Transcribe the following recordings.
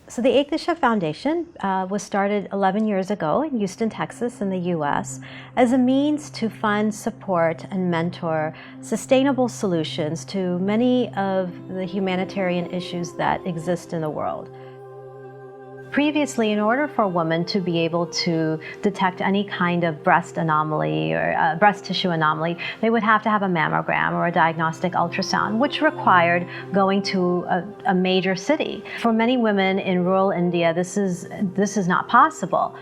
So the Ekdisha Foundation was started 11 years ago in Houston, Texas in the US as a means to fund, support, and mentor sustainable solutions to many of the humanitarian issues that exist in the world. Previously, in order for a woman to be able to detect any kind of breast anomaly or breast tissue anomaly, they would have to have a mammogram or a diagnostic ultrasound, which required going to a major city. For many women in rural India, this is not possible.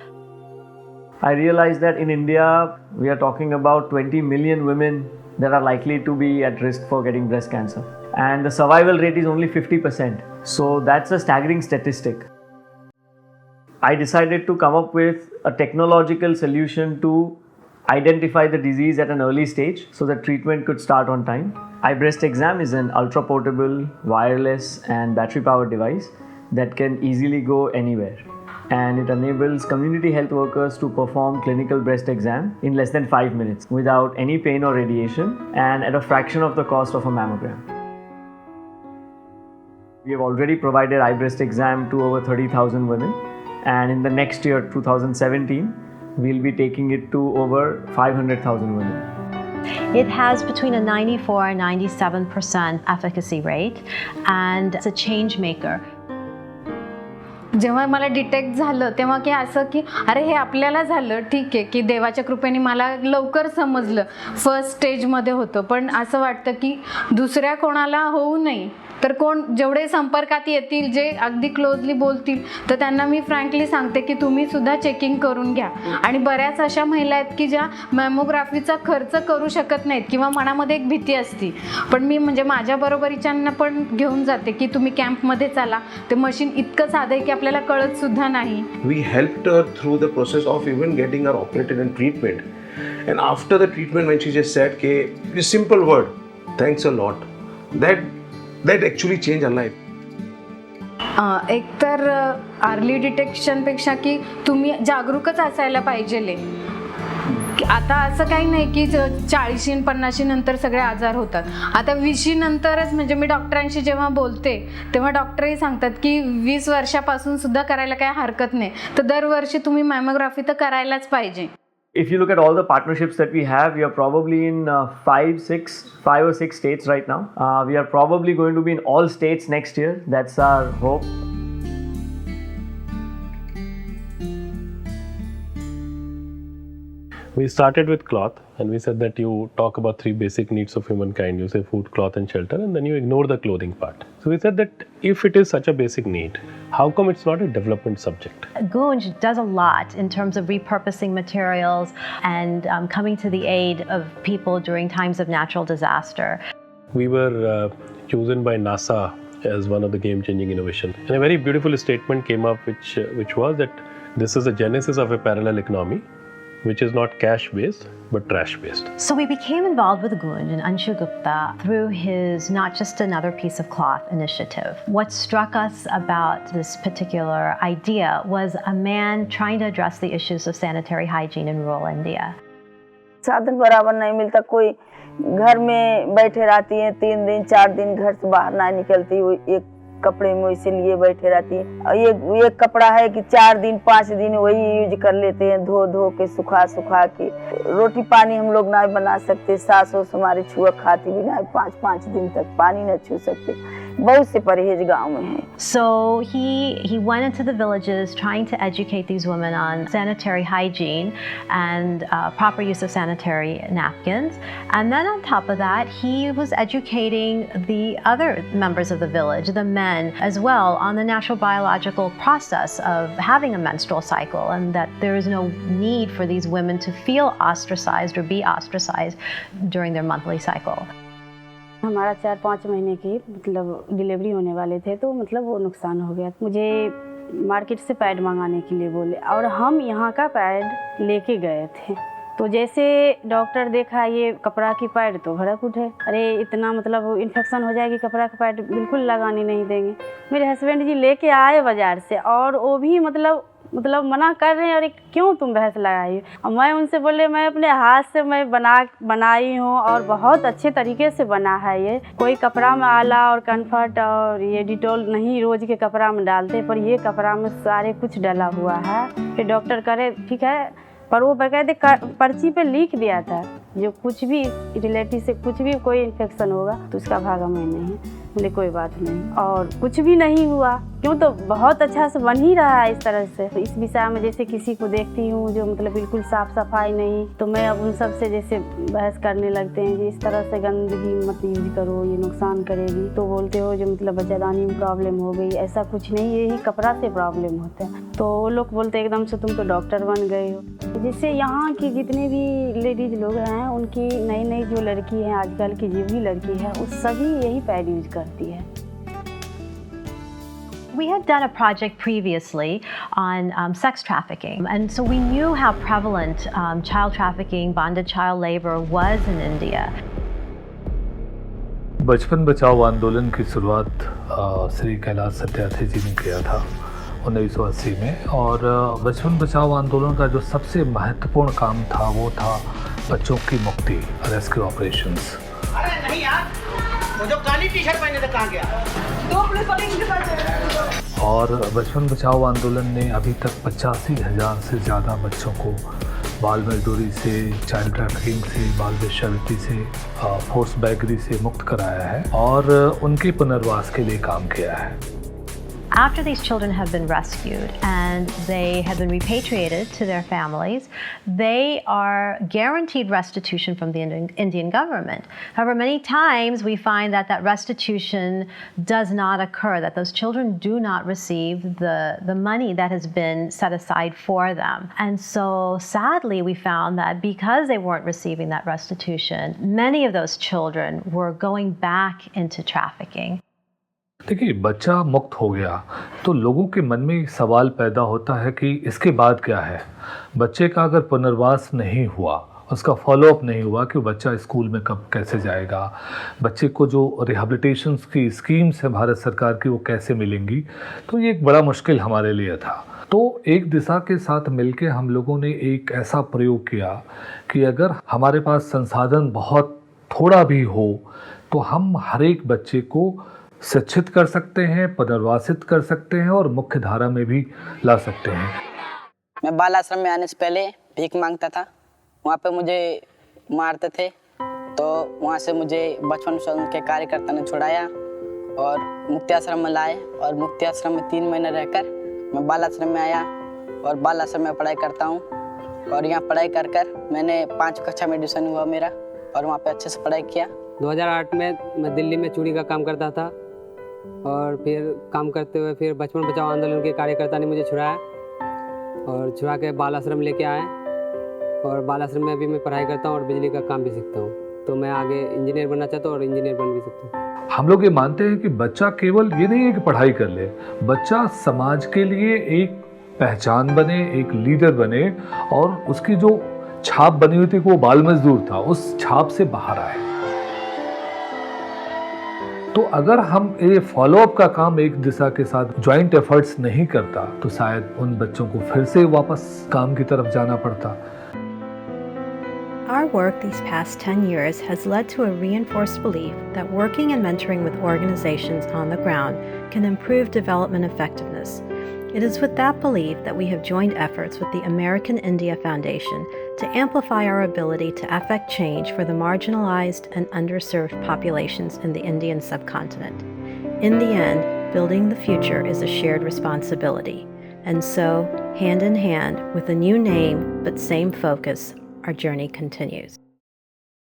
I realized that in India, we are talking about 20 million women that are likely to be at risk for getting breast cancer. And the survival rate is only 50%. So that's a staggering statistic. I decided to come up with a technological solution to identify the disease at an early stage so that treatment could start on time. iBreast Exam is an ultra-portable, wireless and battery-powered device that can easily go anywhere. And it enables community health workers to perform clinical breast exam in less than 5 minutes without any pain or radiation and at a fraction of the cost of a mammogram. We have already provided iBreast Exam to over 30,000 women. And in the next year, 2017, we'll be taking it to over 500,000 women. It has between a 94 and 97% efficacy rate, and it's a change maker. जेव्हा मला detect झालं तेव्हा की असं की अरे हे आपल्याला झालं ठीक आहे की देवाच्या कृपेने मला लवकर समजलं, फर्स्ट स्टेजमध्ये होतं, पण असं वाटतं की दुसऱ्या कोणाला होऊ नये. तर कोण जेवढे संपर्कात येतील जे अगदी क्लोजली बोलतील तर त्यांना मी फ्रँकली सांगते की तुम्ही सुद्धा चेकिंग करून घ्या. आणि बऱ्याच अशा महिला आहेत की ज्या मॅमोग्राफीचा खर्च करू शकत नाहीत किंवा मनामध्ये एक भीती असते, पण मी म्हणजे माझ्या बरोबरीच्यांना पण घेऊन जाते की तुम्ही कॅम्पमध्ये चला, ते मशीन इतकं साधं आहे की आपल्याला कळत सुद्धा नाही. We helped her through the process of even getting her operated and treatment. And after the treatment, when she just said, "Okay, a simple word, thanks a lot," that actually changed her life. एकतर early डिटेक्शनपेक्षा की तुम्ही जागरूकच असायला पाहिजे. आता असं काही नाही की 40-50 नंतर सगळे आजार होतात. आता 20 नंतरच म्हणजे मी डॉक्टरांशी जेव्हा बोलते तेव्हा डॉक्टरही सांगतात की 20 वर्षापासून सुद्धा करायला काही हरकत नाही, तर दरवर्षी तुम्ही मॅमोग्राफी तर करायलाच पाहिजे. If you look at all the partnerships that we have, we are probably in 5 or 6 states right now. We are probably going to be in all states next year. That's our hope. We started with cloth, and we said that you talk about 3 basic needs of humankind. You say food, cloth and shelter, and then you ignore the clothing part. So we said that if it is such a basic need, how come it's not a development subject? Gunj does a lot in terms of repurposing materials and coming to the aid of people during times of natural disaster. We were chosen by NASA as one of the game-changing innovation. And a very beautiful statement came up which was that this is the genesis of a parallel economy, which is not cash-based, but trash-based. So we became involved with Gunj and Anshu Gupta through his Not Just Another Piece of Cloth initiative. What struck us about this particular idea was a man trying to address the issues of sanitary hygiene in rural India. साधन बराबर नहीं मिलता, कोई घर में बैठे रहती है 3 दिन 4 दिन घर से बाहर ना निकलती, वो एक कपड़े में वैसे लिए बैठे रहती है. और ये कपड़ा है कि 4 दिन 5 दिन वही यूज कर लेते हैं, धो के सुखा के. रोटी पानी हम लोग ना बना सकते, सास हमारे छुआ खाती भी ना, 5 दिन तक पानी न छू सकते. बहुत से परहेज गांव में हैं. So he went into the villages trying to educate these women on sanitary hygiene and proper use of sanitary napkins. And then on top of that, he was educating the other members of the village, the men as well, on the natural biological process of having a menstrual cycle, and that there is no need for these women to feel ostracized or be ostracized during their monthly cycle. हमारा 4-5 महीने की मतलब delivery होने वाले थे, तो मतलब वो नुकसान हो गया. मुझे मार्केट से पैड मंगाने के लिए बोले और हम यहाँ का पैड लेके गए थे. तो जैसे डॉक्टर देखा ये कपड़ा की पैड तो भड़क उठे, अरे इतना मतलब इन्फेक्शन हो जाएगी, कपड़ा का पैड बिल्कुल लगाने नहीं देंगे. मेरे हस्बैंड जी लेके आए बाज़ार से और वो भी मतलब मतलब मना कर रहे हैं, और क्यों तुम बहस लगाई? और मैं उनसे बोले मैं अपने हाथ से मैं बनाई हूँ और बहुत अच्छे तरीके से बना है। ये कोई कपड़ा में आला और कम्फर्ट और ये डिटॉल नहीं रोज के कपड़ा में डालते, पर ये कपड़ा में सारे कुछ डला हुआ है। फिर डॉक्टर करे ठीक है, पर वो बकायदे पर्ची पे लिख दिया था जो कुछ भी रिलेटिव से कुछ भी कोई इन्फेक्शन होगा तो उसका भागा मैं नहीं। बोले कोई बात नहीं, और कुछ भी नहीं हुआ। क्यों, तो बहुत अच्छा से बन ही रहा है इस तरह से। तो इस विषय में जैसे किसी को देखती हूँ जो मतलब बिल्कुल साफ सफाई नहीं, तो मैं अब उन सब से जैसे बहस करने लगते हैं कि इस तरह से गंदगी मत यूज करो, ये नुकसान करेगी। तो बोलते हो जो मतलब बच्चेदानी में प्रॉब्लम हो गई, ऐसा कुछ नहीं, यही कपड़ा से प्रॉब्लम होता है। तो वो लोग बोलते एकदम से तुम तो डॉक्टर बन गए हो। जैसे यहाँ की जितने भी लेडीज लोग हैं उनकी नई नई जो लड़की है आजकल की जो भी लड़की है वो सभी यही पैड यूज करती है। We had done a project previously on sex trafficking, and so we knew how prevalent child trafficking, bonded child labor was in India. बचपन बचाओ आंदोलन की शुरुआत श्री कैलाश सत्यार्थी जी ने किया था 1980 में, और बचपन बचाओ आंदोलन का जो सबसे महत्वपूर्ण काम था वो था बच्चों की मुक्ति, रेस्क्यू ऑपरेशंस। अरे नहीं यार, वो जो काली टी शर्ट पहने थे कहाँ गया? दो पुलिस वाले इनके साथ। और बचपन बचाओ आंदोलन ने अभी तक 85,000 से ज़्यादा बच्चों को बाल मजदूरी से, चाइल्ड ट्रैफिकिंग से, बाल वेश्यावृत्ति से, फोर्स बैगरी से मुक्त कराया है और उनके पुनर्वास के लिए काम किया है। After these children have been rescued and they have been repatriated to their families, they are guaranteed restitution from the Indian government. However, many times we find that that restitution does not occur, that those children do not receive the money that has been set aside for them. And so sadly, we found that because they weren't receiving that restitution, many of those children were going back into trafficking. देखिए, बच्चा मुक्त हो गया तो लोगों के मन में सवाल पैदा होता है कि इसके बाद क्या है। बच्चे का अगर पुनर्वास नहीं हुआ, उसका फॉलोअप नहीं हुआ कि बच्चा स्कूल में कब कैसे जाएगा, बच्चे को जो रिहेबिलिटेशन की स्कीम्स है भारत सरकार की वो कैसे मिलेंगी, तो ये एक बड़ा मुश्किल हमारे लिए था। तो एक दिशा के साथ मिलकर हम लोगों ने एक ऐसा प्रयोग किया कि अगर हमारे पास संसाधन बहुत थोड़ा भी हो तो हम हर एक बच्चे को शिक्षित कर सकते हैं, पुनर्वासित कर सकते हैं और मुख्य धारा में भी ला सकते हैं। मैं बाल आश्रम में आने से पहले भीख मांगता था, वहाँ पे मुझे मारते थे, तो वहाँ से मुझे बचपन मिशन के कार्यकर्ता ने छुड़ाया और मुक्ति आश्रम में लाए, और मुक्ति आश्रम में 3 महीने रहकर मैं बाल आश्रम में आया और बाल आश्रम में पढ़ाई करता हूँ। और यहाँ पढ़ाई कर मैंने 5 कक्षा में एडमिशन हुआ मेरा, और वहाँ पे अच्छे से पढ़ाई किया। 2008 में मैं दिल्ली में चूड़ी का काम करता था, और फिर काम करते हुए फिर बचपन बचाओ आंदोलन के कार्यकर्ता ने मुझे छुड़ाया और छुड़ा के बाल आश्रम लेके आए, और बाल आश्रम में अभी मैं पढ़ाई करता हूँ और बिजली का काम भी सीखता हूँ। तो मैं आगे इंजीनियर बनना चाहता हूँ और इंजीनियर बन भी सकता हूँ। हम लोग ये मानते हैं कि बच्चा केवल ये नहीं है कि पढ़ाई कर ले, बच्चा समाज के लिए एक पहचान बने, एक लीडर बने, और उसकी जो छाप बनी हुई थी कि वो बाल मजदूर था, उस छाप से बाहर आए। तो अगर हम ये फॉलोअप का काम एक दिशा के साथ ज्वाइंट एफर्ट्स नहीं करता तो शायद उन बच्चों को फिर से वापस काम की तरफ जाना पड़ता। Our work these past 10 years has led to a reinforced belief that working and mentoring with organizations on the ground can improve development effectiveness. It is with that belief that we have joined efforts with the American India Foundation to amplify our ability to affect change for the marginalized and underserved populations in the Indian subcontinent. In the end, building the future is a shared responsibility. And so, hand in hand, with a new name but same focus, our journey continues.